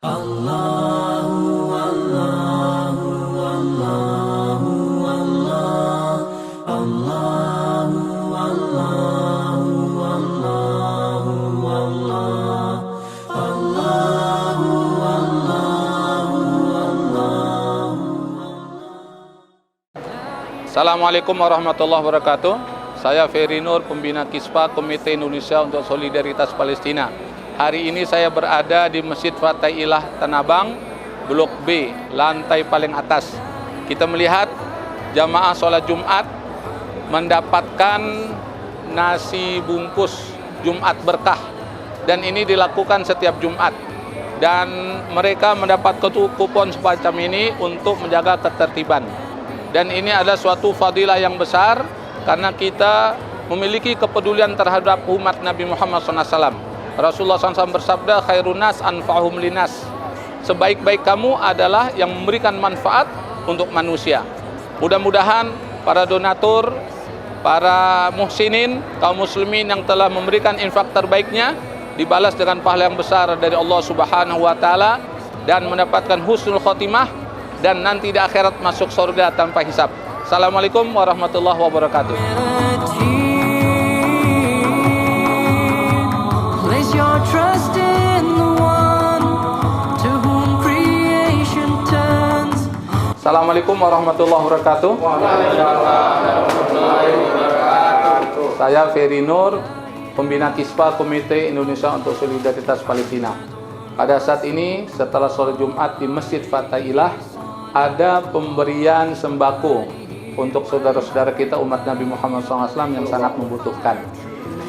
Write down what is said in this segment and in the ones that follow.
Allahu Allahu Allahu Allah Allahu Allahu Allahu Allah Allahu Allahu Allahu. Assalamualaikum warahmatullahi wabarakatuh. Saya Ferry Nur, pembina Kispa Komite Indonesia untuk Solidaritas Palestina. Hari ini saya berada di Masjid Fatailah Tanah Abang, Blok B, lantai paling atas. Kita melihat jamaah sholat Jumat mendapatkan nasi bungkus Jumat berkah. Dan ini dilakukan setiap Jumat. Dan mereka mendapat kupon semacam ini untuk menjaga ketertiban. Dan ini adalah suatu fadilah yang besar karena kita memiliki kepedulian terhadap umat Nabi Muhammad SAW. Rasulullah SAW bersabda, khairun nas anfa'uhum linas. Sebaik-baik kamu adalah yang memberikan manfaat untuk manusia. Mudah-mudahan para donatur, para muhsinin, kaum muslimin yang telah memberikan infak terbaiknya dibalas dengan pahala yang besar dari Allah Subhanahu wa taala dan mendapatkan husnul khotimah dan nanti di akhirat masuk surga tanpa hisab. Assalamualaikum warahmatullahi wabarakatuh. Place your trust in the one to whom creation turns. Assalamualaikum warahmatullahi wabarakatuh. Saya Ferry Nur, pembina Kispa Komite Indonesia untuk Solidaritas Palestina. Pada saat ini setelah sholat Jumat di Masjid Fatailah ada pemberian sembako untuk saudara-saudara kita umat Nabi Muhammad SAW yang sangat membutuhkan.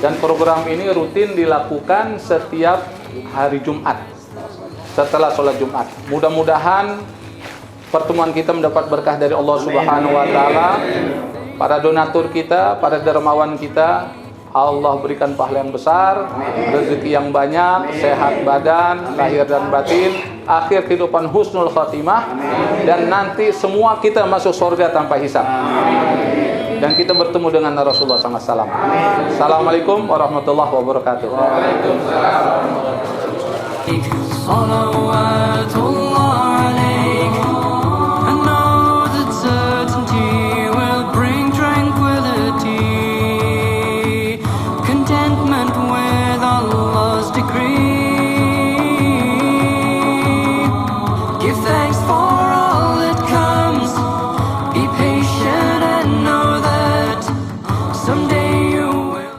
Dan program ini rutin dilakukan setiap hari Jumat setelah sholat Jumat. Mudah-mudahan pertemuan kita mendapat berkah dari Allah Subhanahu wa taala. Para donatur kita, para dermawan kita, Allah berikan pahala yang besar, rezeki yang banyak, sehat badan, lahir dan batin, akhir kehidupan husnul khatimah, dan nanti semua kita masuk surga tanpa hisab. Dan kita bertemu dengan Rasulullah SAW. Assalamualaikum warahmatullahi wabarakatuh. Salawatullah alaik. I know that certainty will bring tranquility, contentment with Allah's decree. Give thanks for all that comes. Be patient and know that someday you will.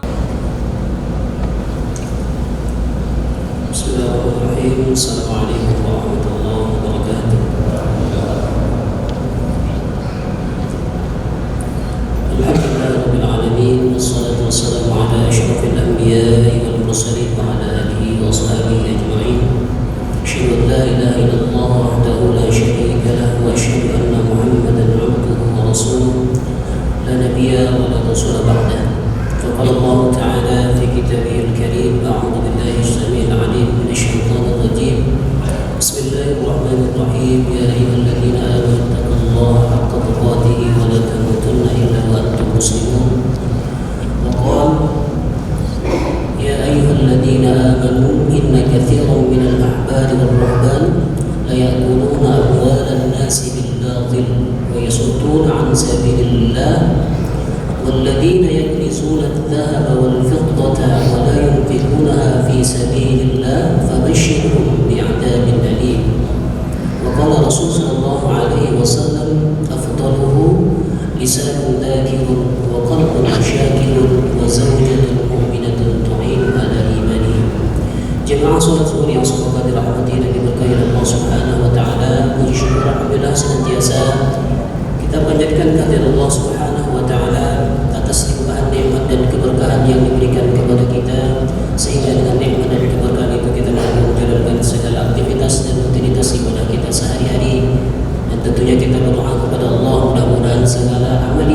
Bismillahirrahmanirrahim. Assalamualaikum warahmatullahi wabarakatuh. Alhamdulillah rabbil alamin, wassalatu wassalamu ala asyrafil anbiya'i wal mursalin wa ala alihi wa sahbihi ajma'in. Asyhadu an la ilaha illallah wahdahu la syarika lahu wa asyhadu anna Muhammadan 'abduhu wa rasuluh la nabiyya wa la rasula ba'dahu. فقال الله تعالى في كتابه الكريم أعوذ بالله السميع العليم من الشيطان الرجيم بسم الله الرحمن الرحيم يا أيها الذين آمنوا اتقوا الله حق تقاته ولا تموتن إلا وأنتم مسلمون وقال يا أيها الذين آمنوا إن كثيرا من الأحبار والرهبان ليأكلون أموال الناس بالباطل ويصدون عن سبيل الله والذين يكنزون الذهب والفضة ولا ينفقونها في سبيل الله فبشرهم بعذاب أليم. وقال رسول صلى الله عليه وسلم أفضله لسان ذاكر وقلب شاكر وزوجة مؤمنة تعين على إيمانها. Jemaah sholat zuhur yang semoga dirahmati dan diberkahi Allah Subhanahu wa taala, puji syukur alhamdulillah senantiasa kita panjatkan kehadirat Allah Subhanahu wa taala atas limpahan nikmat dan keberkahan yang diberikan kepada kita, sehingga dengan nikmat dan keberkahan itu kita mampu menjalankan segala aktivitas dan rutinitas ibadah kita sehari-hari. Dan tentunya kita berdoa kepada Allah mudah-mudahan segala amal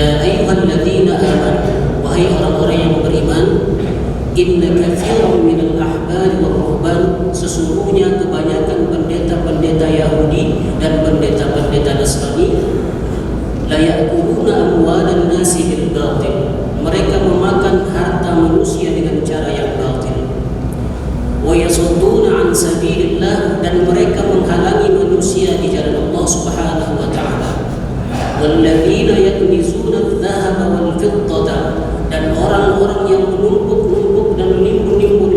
Ya ayyuhalladzina amanu, wahai orang-orang yang beriman, inna katsiran minal ahbari war ruhban, sesungguhnya kebanyakan pendeta-pendeta Yahudi dan pendeta-pendeta Nasrani, la ya'kuluna amwalan nasi bil batil, mereka memakan harta manusia dengan cara yang batil. Wa yasudduna an sabilillah, dan mereka menghalangi manusia di jalan Allah Subhanahu wa taala. Walladzina yaknizuna adh-dhahaba wal fiddata, dan orang-orang yang menumpuk-numpuk dan menimbun-nimbun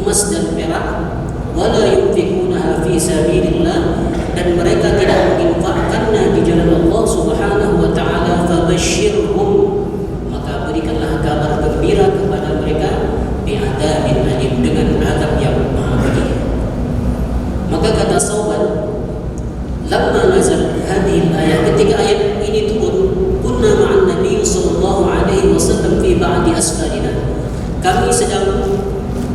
emas dan perak, wala yunfikunaha fi sabilillah, dan mereka tidak menginfakkannya di jalan Allah Subhanahu wa taala, fabashshirhum, maka berikanlah kabar gembira kepada mereka bi'adzabin alim, dengan azab yang maha pedih. Maka kata Sauban, lamma nazal hadhihi al-ayat, ketika ayat ini turun, kunna ma'an nabiy sallallahu alaihi wasallam fi ba'di asfarina, kami sedang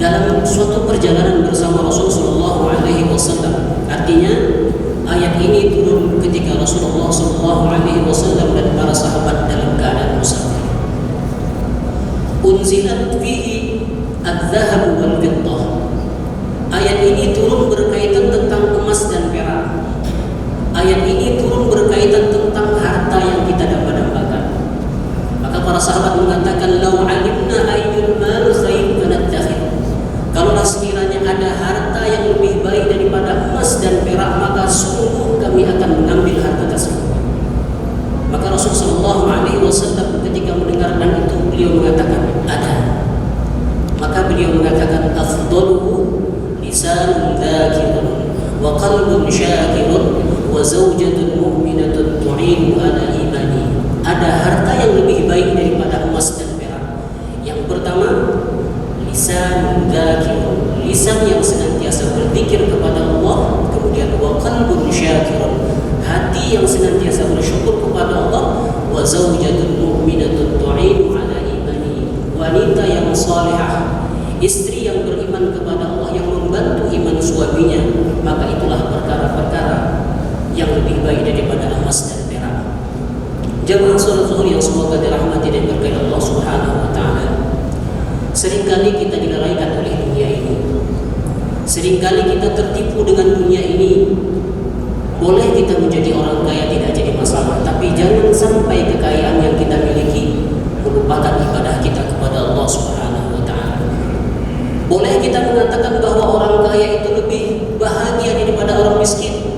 dalam suatu perjalanan bersama Rasul sallallahu alaihi wasallam. Artinya ayat ini turun ketika Rasulullah sallallahu alaihi wasallam dan para sahabat dalam keadaan musafir. Unzilat fihi adz-dzahab wal fiddah, ayat ini turun berkaitan tentang emas dan perak. Ayat ini turun berkaitan tentang harta yang kita dambakan. Maka para sahabat mengatakan, "Lau alimna ayyul mal khair fanattakhid." Kalaulah sekiranya ada harta yang lebih baik daripada emas dan perak, maka sungguh kami akan mengambil harta tersebut. Maka Rasulullah sallallahu alaihi wasallam ketika mendengarkan itu, beliau mengatakan, "Ada." Maka beliau mengatakan, "Afdaluhu lisanun dzakirun wa qalbun syakirun wa zawjatun mu'minatun tu'inu ala imani." Ada harta yang lebih baik daripada emas dan perak. Yang pertama, lisan dzakirun, lisan yang senantiasa berzikir kepada Allah. Kemudian wa qalbun syakirun, hati yang senantiasa bersyukur kepada Allah. Wa zawjatun mu'minatun tu'inu ala imani, wanita yang salihah, istri yang beriman kepada Allah, yang membantu iman suaminya. Maka itulah perkara-perkara yang lebih baik daripada emas dan perak. Jamaah salat zuhur yang semoga dirahmati dan berkahi Allah Subhanahu wa taala. Seringkali kita dilalaikan oleh dunia ini. Seringkali kita tertipu dengan dunia ini. Boleh kita menjadi orang kaya, tidak jadi masalah, tapi jangan sampai kekayaan yang kita miliki melupakan ibadah kita kepada Allah Subhanahu wa taala. Boleh kita mengatakan bahwa orang kaya itu lebih bahagia daripada orang miskin.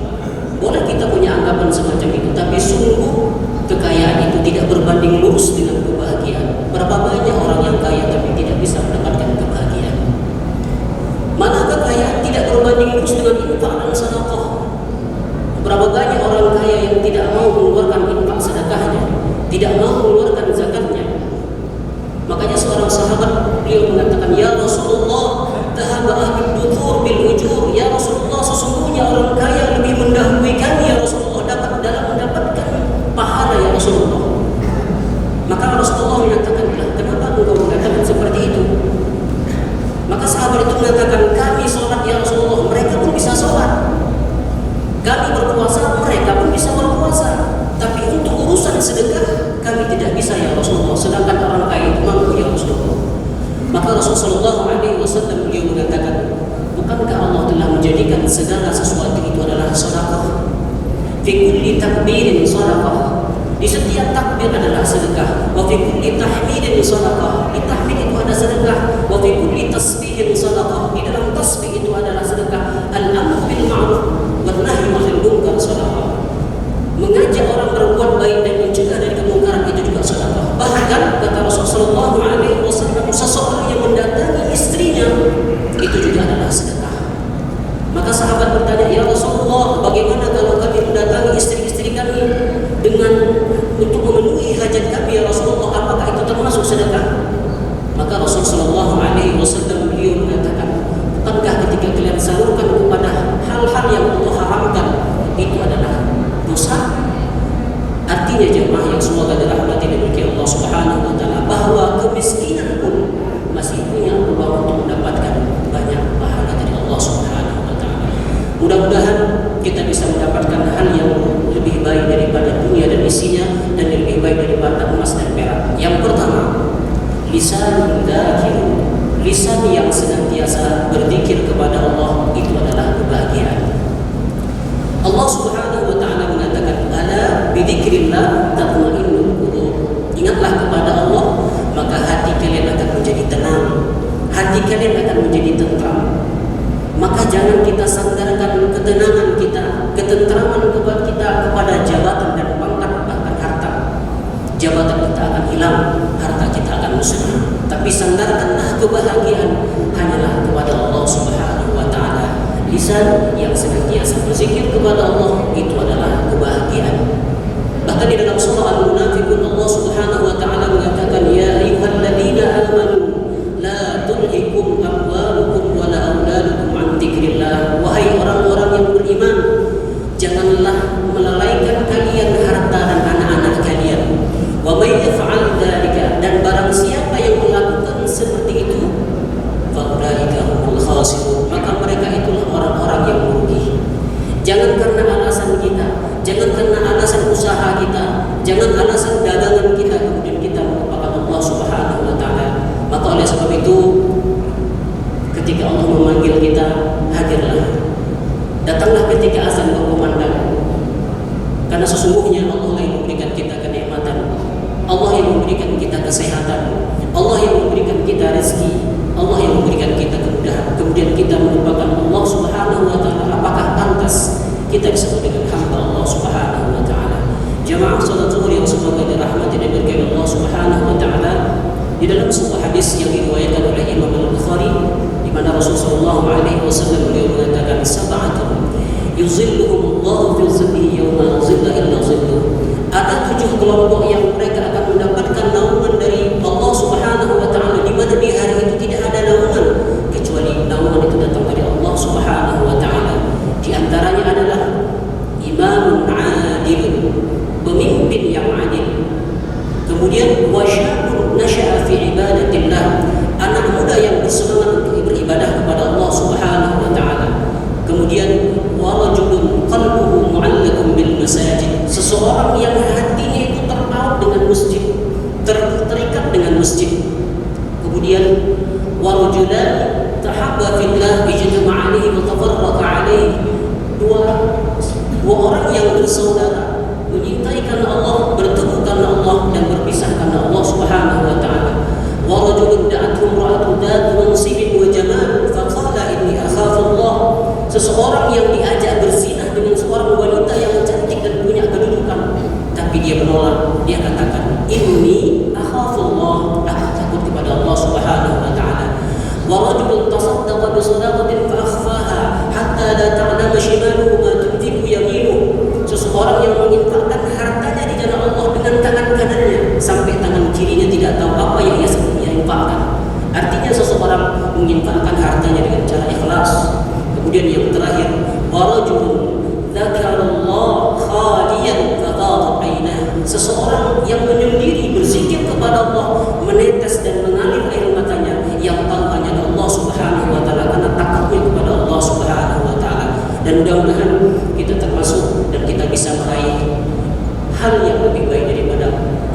Boleh kita punya anggapan semacam itu, tapi sungguh kekayaan itu tidak berbanding lurus dengan kebahagiaan. Berapa banyak orang yang kaya tapi tidak bisa mendapatkan kebahagiaan. Mana kekayaan tidak berbanding lurus dengan infak dan sedekah. Berapa banyak orang kaya yang tidak mau mengeluarkan infak sedekahnya, tidak mau mengeluarkan zakatnya. Makanya seorang sahabat beliau mengatakan, "Ya Rasulullah, dhahaba ahlud duthur bil ujur." Ya Rasulullah, sesungguhnya orang kaya lebih mendahului kami ya Rasulullah dalam mendapatkan pahala ya Rasulullah. Maka Rasulullah mengatakan, "Kenapa engkau mengatakan seperti itu?" Maka sahabat itu mengatakan, "Kami sholat ya Rasulullah, mereka pun bisa sholat. Kami berpuasa, mereka pun bisa berpuasa. Tapi untuk urusan sedekah kami tidak bisa ya Rasulullah, sedangkan orang kaya itu mampu ya Rasulullah." Maka Rasulullah SAW beliau mengatakan, "Bukankah Allah telah menjadikan segala sesuatu itu adalah sedekah? Fi kulli takbirin sedekah." Di setiap takbir adalah sedekah. Wa fi kulli tahmidin sedekah. Di tahmid itu ada sedekah. Wa fi kulli tasbihin sedekah. Di dalam tasbih itu adalah sedekah. Al-amru bil ma'ruf wan nahyu 'anil munkar sedekah. Mengajak orang berbuat baik dan mencegah dari kemungkaran itu juga sedekah. Bahkan kata Rasulullah SAW, seseorang yang mendatangi istrinya itu juga adalah sedekah. Maka sahabat bertanya, "Ya Rasulullah, bagaimana kalau kami mendatangi istri-istri kami dengan untuk memenuhi hajat kami ya Rasulullah, apakah itu termasuk sedekah?" Maka Rasulullah SAW beliau mengatakan, "Bukankah ketika kalian salurkan kepada hal-hal yang Allah haramkan itu adalah dosa?" Artinya jemaah yang semoga dirahmati dan diberkahi Allah Subhanahu wa taala, bahwa kemiskinan pun masih punya peluang untuk mendapatkan banyak pahala dari Allah Subhanahu wa taala. Mudah-mudahan kita bisa mendapatkan hal yang lebih baik daripada dunia dan isinya, dan lebih baik daripada emas dan perak. Yang pertama, lisan dzakir, lisan yang senantiasa berzikir kepada Allah, itu adalah kebahagiaan. Allah Subhanahu wa taala mengatakan, "Ala bidzikrillah tatma'innul qulub." Ingatlah kepada Allah, maka hati kalian akan menjadi tenang, hati kalian akan menjadi tentram. Maka jangan kita sandarkan ketenangan kita, ketentraman kita kepada jabatan dan pangkat, bahkan harta. Jabatan kita akan hilang, harta kita akan musnah. Tapi sandarkanlah kebahagiaan hanyalah kepada Allah Subhanahu wa taala. Lisan yang senantiasa berzikir kepada Allah, itu adalah kebahagiaan. Bahkan di dalam surah Al-Munafiqun, Allah Subhanahu wa taala mengatakan, "Ya ayyuhalladzina amanu la tulhikum amwalukum wa la auladukum an dzikrillah." Wahai orang-orang yang beriman, janganlah melalaikan kalian harta dan anak-anak kalian. Wa may yaf'al dzalika, dan barang siapa yang melakukan seperti itu, fa ulaika humul khasirun, maka mereka itulah orang-orang yang merugi. Jangan karena alasan kita, jangan karena alasan usaha kita, jangan alasan dagangan kita, kemudian kita melupakan Allah Subhanahu wa taala. Maka oleh sebab itu, ketika Allah memanggil kita, hadirlah. Datanglah ketika azan berkumandang. Karena sesungguhnya Allah yang memberikan kita kenikmatan, Allah yang memberikan kita kesehatan, Allah yang memberikan kita rezeki, Allah yang memberikan kita kemudahan. Kemudian kita melupakan Allah Subhanahu wa taala. Apakah pantas kita disebut dengan hamba Allah Subhanahu wa taala? Jamaah salat zuhur yang semoga dirahmati dan diberkahi Allah Subhanahu wa taala, di dalam sebuah hadis yang diriwayatkan oleh Imam Al-Bukhari, di mana Rasulullah SAW beliau mengatakan, "Sab'atun yuzilluhum Allah fi zillihi yawma la zilla illa zilluh." Ada 7 kelompok yang mereka akan mendapatkan naungan dari Allah Subhanahu wa taala, di mana di hari itu tidak ada naungan kecuali naungan itu datang dari Allah Subhanahu wa taala. Di antaranya adalah imamun adil, pemimpin yang adil. Kemudian wasyabun nasya'a fi ibadatillah, anak muda yang bersemangat untuk beribadah kepada Allah Subhanahu wa taala. Kemudian warajulun qalbuhu mu'allaqun bil masajid, seseorang yang hatinya itu terpaut dengan masjid, terikat dengan masjid. Kemudian warajulan tahabba fillah ijtama'a alaihi wa tafarraqa alaihi, dua orang yang bersaudara, menyintai karena Allah, bertemu karena Allah, dan berpisah karena Allah Subhanahu wa taala. Warajulun da'athu imra'atun dhat mansibin wa jamal faqala inni akhafu Allah, seseorang yang diajak berzinah dengan seorang wanita yang cantik dan punya kedudukan, tapi dia menolak. Dia katakan, inni akhafu Allah, aku takut kepada Allah Subhanahu wa taala. Warajulun tasaddaqa bi sadaqatin fa akhfaha hatta la ta'lama shimaluhu ma tunfiqu yaminuhu, seseorang yang menginfakkan hartanya di jalan Allah dengan tangan kanannya sampai tangan kirinya tidak tahu apa yang ia infakkan. Artinya seseorang menginfakkan hartanya dengan cara ikhlas. Kemudian yang terakhir, warajulun dzakarallah khaliyan faqadat ainah, seseorang yang menyendiri berzikir kepada Allah, menetes dan mengalir air matanya, yang tahu hanya Allah Subhanahu wa taala karena takutnya kepada Allah Subhanahu wa taala. Dan mudah-mudahan kita termasuk dan kita bisa meraih hal yang lebih baik daripada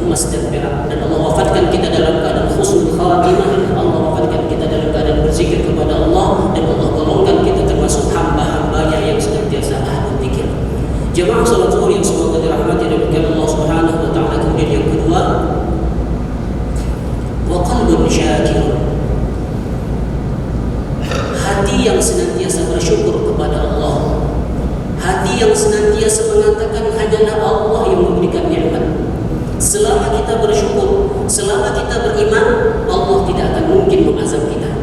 emas dan perak, dan Allah wafatkan kita dalam keadaan husnul khatimah. Allah wafatkan kita dalam keadaan berzikir kepada Allah, dan Allah golongkan kita termasuk hamba-hambanya yang senantiasa ahli dzikir. Jemaah salat zuhur yang semoga dirahmati dan diberkahi Allah Subhanahu wa taala. Kemudian yang kedua, wa qalbun syakir, hati yang senantiasa bersyukur kepada Allah, hati yang senantiasa mengatakan hanyalah Allah yang memberikan nikmat. Selama kita bersyukur, selama kita beriman, Allah tidak akan mungkin mengazab kita.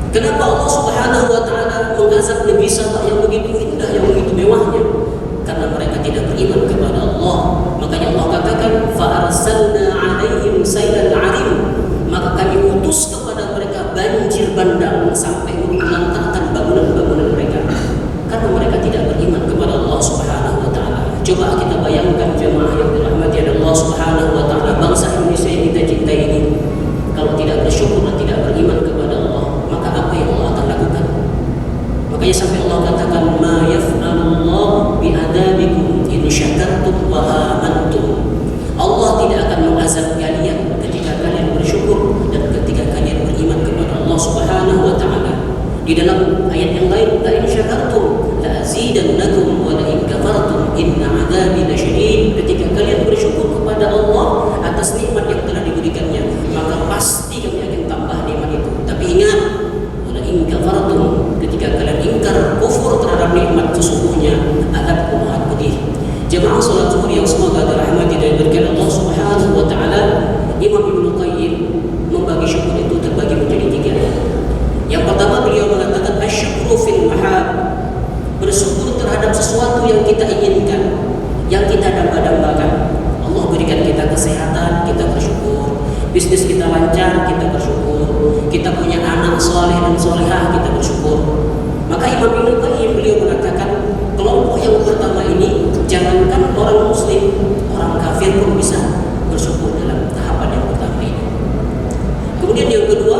Kenapa Allah Subhanahu wa taala mengazab Nabi Saleh yang begitu indah, yang begitu mewahnya? Karena mereka tidak beriman kepada Allah. Makanya Allah katakan, fa arsalna 'alaihim sailal 'arim, maka kami utus kepada mereka banjir bandang sampai melantarkan bangunan-bangunan mereka, karena mereka tidak beriman kepada Allah Subhanahu wa taala. Coba kita bayangkan jemaah yang dirahmati Allah Subhanahu wa taala, bangsa Indonesia yang kita cintai ini, kalau tidak bersyukur dan tidak beriman kepada Allah, maka apa yang Allah akan lakukan? Makanya sampai Allah katakan, ma yaf'alullahu bi'adabikum in syakartum wa amantum. Allah atas nikmat yang telah diberikannya, maka pasti kami akan tambah nikmat itu. Tapi ingat, wala in kafartum, ketika kalian ingkar kufur terhadap nikmat, sesungguhnya azabku amat pedih. Jemaah salat zuhur yang semoga dirahmati dan diberkahi Allah Subhanahu wa taala, Imam Ibnu Qayyim membagi syukur itu terbagi menjadi 3. Yang pertama, beliau mengatakan asyukru fil mahab, bersyukur terhadap sesuatu yang kita inginkan, yang kita damba-dambakan. Allah berikan kita kesehatan, kita bersyukur. Bisnis kita lancar, kita bersyukur. Kita punya anak soleh dan solehah, kita bersyukur. Maka Imam Ibnu Qayyim beliau mengatakan, kelompok yang pertama ini, jangankan orang muslim, orang kafir pun bisa bersyukur dalam tahapan yang pertama ini. Kemudian yang kedua,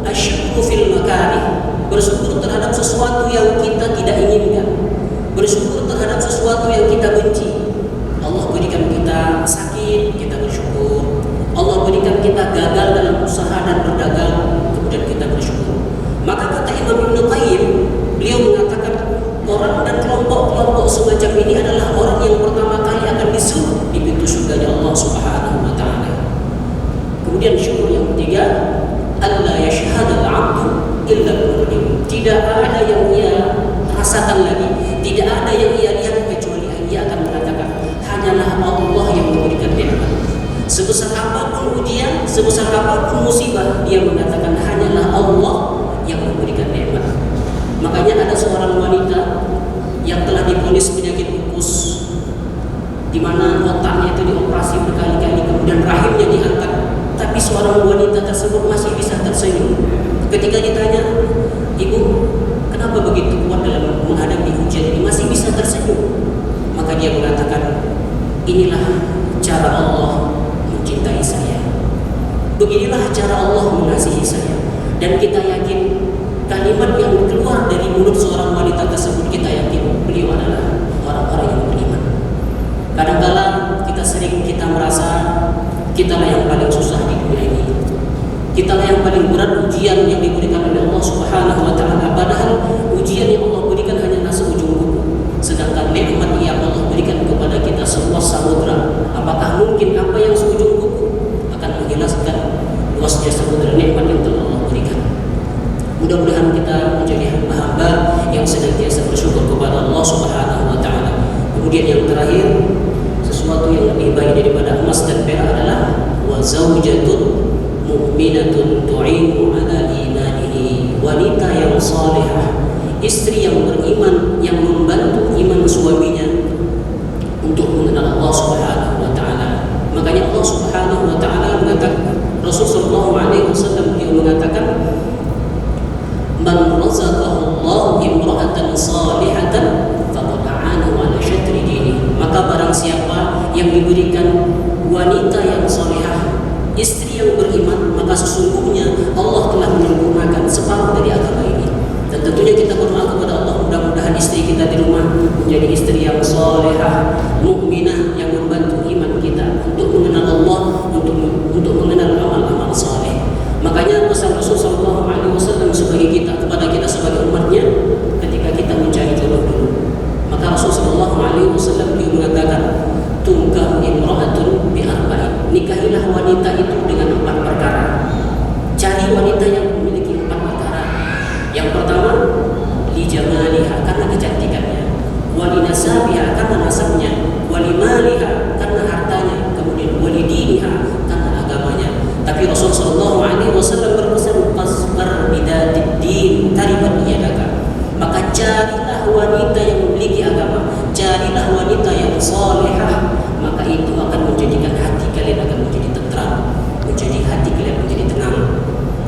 asyukru fil makarih, bersyukur terhadap sesuatu yang kita tidak inginkan, bersyukur terhadap sesuatu yang kita benci. Allah berikan kita sakit, kita bersyukur. Allah berikan kita gagal dalam usaha dan berdagang, kemudian kita bersyukur. Maka kata Imam Ibnu Qayyim, beliau mengatakan orang dan kelompok-kelompok semacam ini adalah orang yang pertama kali akan disuruh di pintu surganya Allah Subhanahu wa taala. Kemudian syukur yang ketiga, alla yashhadul 'abdu illa bil. Tidak ada yang ia rasakan lagi, tidak ada yang ia lihat kecuali ia akan mengatakan hanyalah Allah yang memberikan nikmat. Sebesar apapun ujian, sebesar apapun musibah, dia mengatakan hanyalah Allah yang memberikan nikmat. Makanya ada seorang wanita yang telah divonis penyakit lupus, di mana otaknya itu dioperasi berkali-kali, kemudian rahimnya diangkat, tapi seorang wanita tersebut masih bisa tersenyum. Ketika ditanya, ibu, kenapa begitu kuat dalam menghadapi ujian ini, masih bisa tersenyum? Maka dia mengatakan, inilah cara Allah mencintai saya, beginilah cara Allah mengasihi saya. Dan kita yakin kalimat yang keluar dari mulut seorang wanita tersebut, kita yakin beliau adalah orang-orang yang beriman. Kadang-kala kita merasa kitalah yang paling susah di dunia ini, kitalah yang paling berat ujian yang diberikan oleh Allah Subhanahu wa taala. Padahal ujian yang Allah berikan hanyalah seujung kuku, sedangkan nikmat yang Allah berikan kepada kita seluas samudra. Apakah mungkin apa yang seujung kuku akan menjelaskan luasnya samudra nikmat yang telah Allah berikan? Mudah-mudahan kita menjadi hamba-hamba yang senantiasa bersyukur kepada Allah Subhanahu wa taala. Kemudian yang terakhir, sesuatu yang lebih baik daripada emas dan perak adalah wa zaujatun mu'minatun tu'inu ala imanihi, wanita yang salihah, istri yang beriman yang membantu iman suaminya untuk mengenal Allah Subhanahu wa taala. Makanya Allah Subhanahu wa taala mengatakan, Rasul sallallahu alaihi wasallam dia mengatakan, man razaqahu Allah imra'atan salihatan faqad a'anahu 'ala syatri dini. Maka barang siapa yang diberikan wanita yang salihah, istri yang beriman, maka sesungguhnya Allah telah menyempurnakan separuh dari agama ini. Dan tentunya kita berdoa kepada Allah, mudah-mudahan istri kita di rumah menjadi istri yang salihah, mukminah, yang membantu iman kita untuk mengenal Allah, untuk mengenal amal-amal saleh. Makanya pesan Rasul sallallahu alaihi wasallam sebagai kita, kepada kita sebagai umatnya, ketika kita mencari jodoh dulu, maka Rasul sallallahu alaihi wasallam dia mengatakan, tungkah imra'atun bi arba'in, nikahilah wanita itu dengan 4 perkara. Cari wanita yang memiliki 4 perkara. Yang pertama, li jamaliha, karena kecantikannya, wali nasabiha, karena nasabnya, wali maliha, karena hartanya, kemudian wali diniha, karena agamanya. Tapi Rasul sallallahu alaihi wasallam berpesan, fasbar bidatid din taribat yadaka. Maka carilah wanita yang memiliki agama, carilah wanita yang salihah, maka itu akan menjadikan hati kalian akan menjadi tentram, menjadi hati kalian menjadi tenang.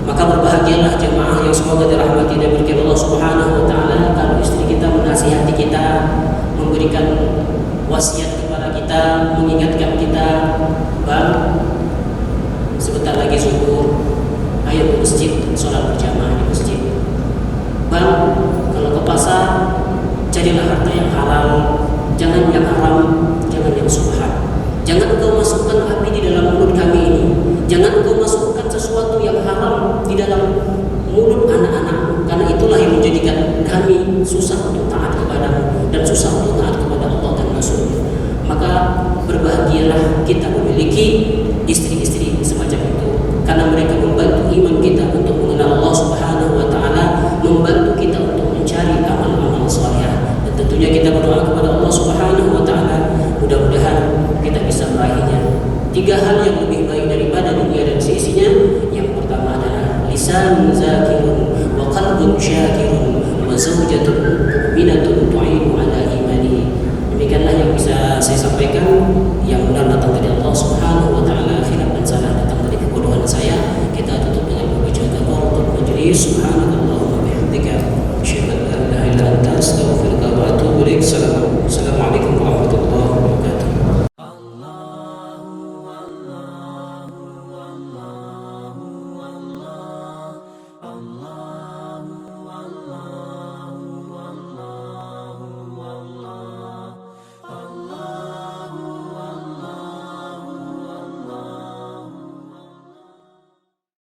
Maka berbahagialah jemaah yang semoga dirahmati dan diberkahi Allah Subhanahu wa taala kalau istri kita menasihati kita, memberikan wasiat kepada kita, mengingatkan kita, Bang, sebentar lagi zuhur, ayo ke masjid, sholat berjamaah di masjid. Bang, kalau ke pasar, carilah harta yang halal, jangan yang haram, jangan yang subhat. Jangan engkau masukkan api di dalam mulut kami ini, jangan engkau masukkan sesuatu yang haram di dalam mulut anak-anak, karena itulah yang menjadikan kami susah untuk taat kepadamu dan susah untuk taat kepada Allah dan Rasul. Maka berbahagialah kita memiliki istri iman kita, untuk mengenal Allah Subhanahu wa taala, membantu kita untuk mencari amal-amal saleh. Dan tentunya kita berdoa kepada Allah Subhanahu wa taala, mudah-mudahan kita bisa meraihnya. 3 hal yang lebih baik daripada dunia dan seisinya. Yang pertama adalah lisanun zakirun wa qalbun syakirun wa zawjatun mu'minatun tu'inu ala imani. Demikianlah yang bisa saya sampaikan. Yang benar datang dari Allah Subhanahu wa taala, khilaf dan salah datang dari kebodohan saya. Kita tutup dengan membaca kafaratul majlis. Subhanakallahumma bihamdika asyhadu an la ilaha illa anta astaghfiruka wa atubu ilaik. Assalamualaikum